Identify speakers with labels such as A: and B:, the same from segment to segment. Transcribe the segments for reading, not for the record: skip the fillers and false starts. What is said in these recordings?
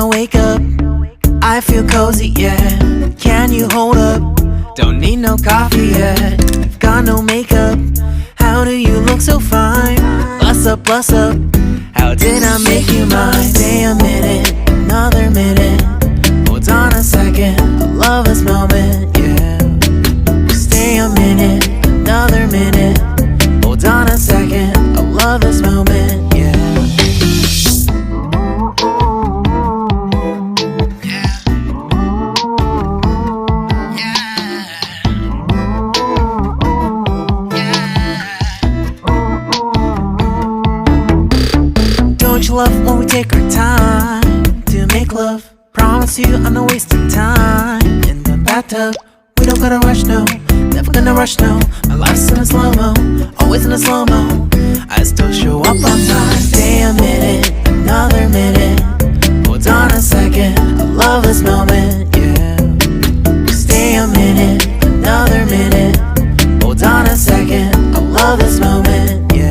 A: I wake up, I feel cozy, yeah. Can you hold up? Don't need no coffee yet. I've got no makeup. How do you look so fine? Plus up, plus up. How did I make you mine? Stay a minute, another minute. Hold on a second, I love this moment, yeah. Stay a minute, another minute. Hold on a second, I love this moment, yeah. Don't you love when we take our time to make love? Promise you I'm not wasting time in the bathtub. We don't gotta rush, no. Never gonna rush, no. My life's in a slow-mo, always in a slow-mo. I still show up on time. Stay a minute, another minute. Hold on a second, I love this moment, yeah. Stay a minute, another minute. Hold on a second, I love this moment, yeah.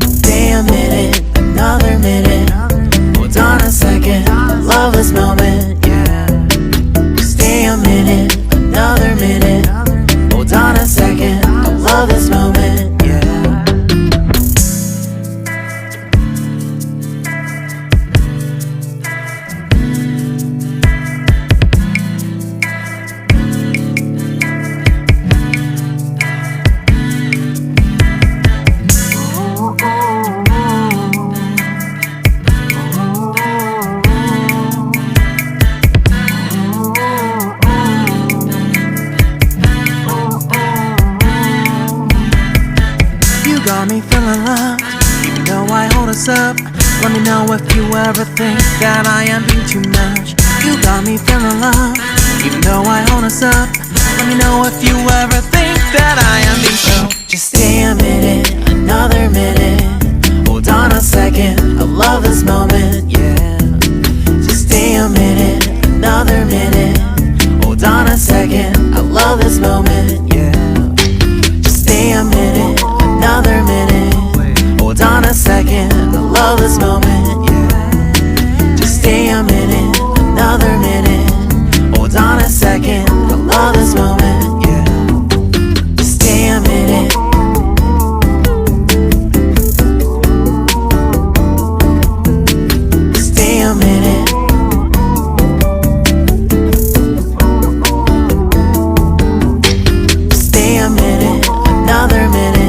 A: Stay a minute, another minute. Hold on a second, I love this moment, yeah. Stay a minute, another minute. Hold on a second, I love this moment, yeah. Got me feeling loved, even though I hold us up. Let me know if you ever think that I am being too much. You got me feeling loved, even though I hold us up. Let me know if you ever think that I am being so. Just stay a minute, another minute. Hold on a second, I love this moment, yeah. Just stay a minute, another minute. Hold on a second, I love this moment, yeah. Just stay a minute, another minute. Hold on a second, I love this moment, yeah. Just stay a minute, another minute. Hold on a second, I love this moment, yeah. Just stay a minute. Stay a minute. Stay a minute, another minute.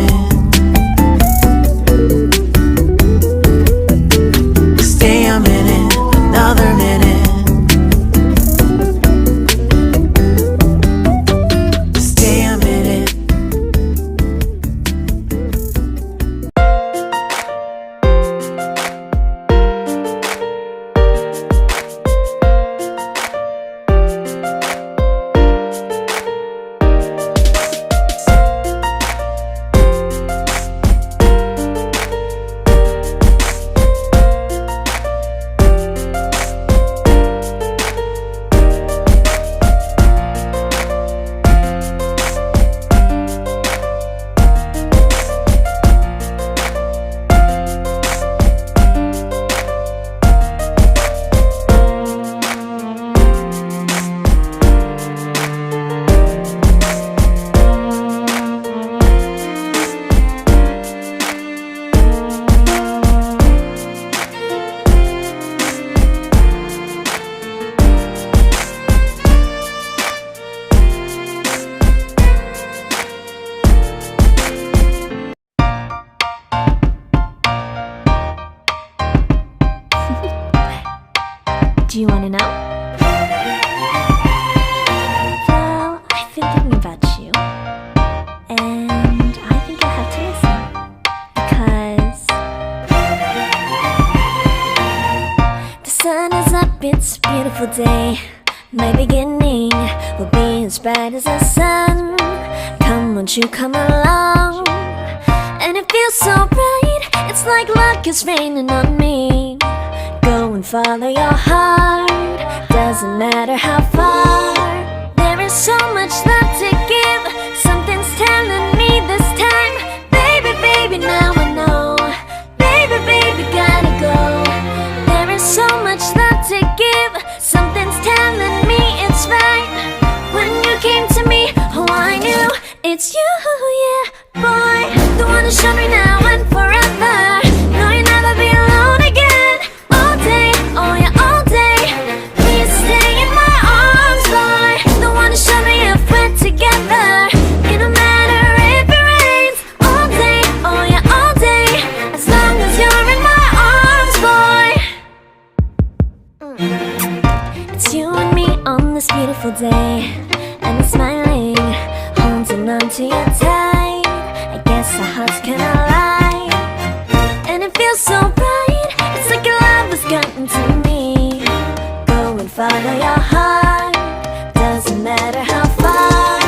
B: Do you want to know? Well, I've been thinking about you, and I think you'll have to listen, because the sun is up, it's a beautiful day. My beginning will be as bright as the sun. Come, won't you come along? And it feels so bright, it's like luck is raining on me. Go and follow your heart, doesn't matter how far. There is so much love to give, something's telling me this time. Baby, baby, now I know. Baby, baby, gotta go. There is so much much love to give. Something's telling me it's right. When you came to me, oh I knew it's you, yeah, boy. The one who showed me now and forever. No, you'll never be alone again. All day, oh yeah, all day. Please stay in my arms, boy. The one who showed me if we're together. It don't matter if it rains. All day, oh yeah, all day. As long as you're in my arms, boy. It's you and me on this beautiful day, and it's smiling, holding on to you tight. I guess our hearts can align, and it feels so right. It's like your love has gotten to me. Go and follow your heart, doesn't matter how far.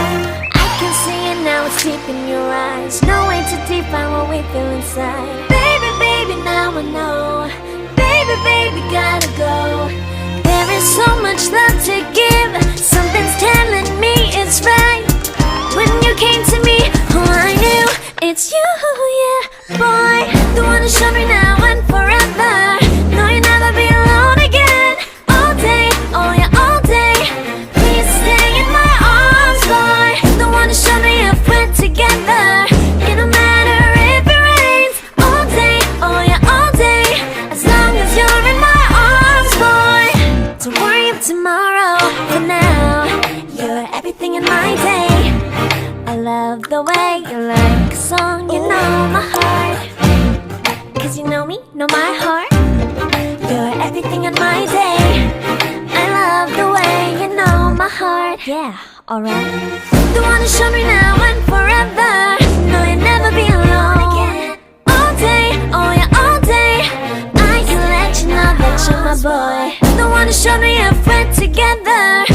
B: I can see it now, it's deep in your eyes. No way to define what we feel inside. Baby, baby, now I know. Baby, baby, gotta go. There is so much love to give. Something's telling me it's right. When you came to me, oh I knew it's you, yeah, boy. The one who showed me now and forever. No, you'll never be alone again. All day, oh yeah, all day. Please stay in my arms, boy. The one who showed me if we're together. It don't matter if it rains. All day, oh yeah, all day. As long as you're in my arms, boy. Don't worry of tomorrow. For now, you're everything in my day. I love the way you like a song. You know my heart, 'cause you know me, know my heart. You're everything in my day. I love the way you know my heart. Yeah, alright. The one who showed me now and forever. No, you'll never be alone again. All day, oh yeah, all day. I can let you know that you're my boy. The one who showed me if we're together.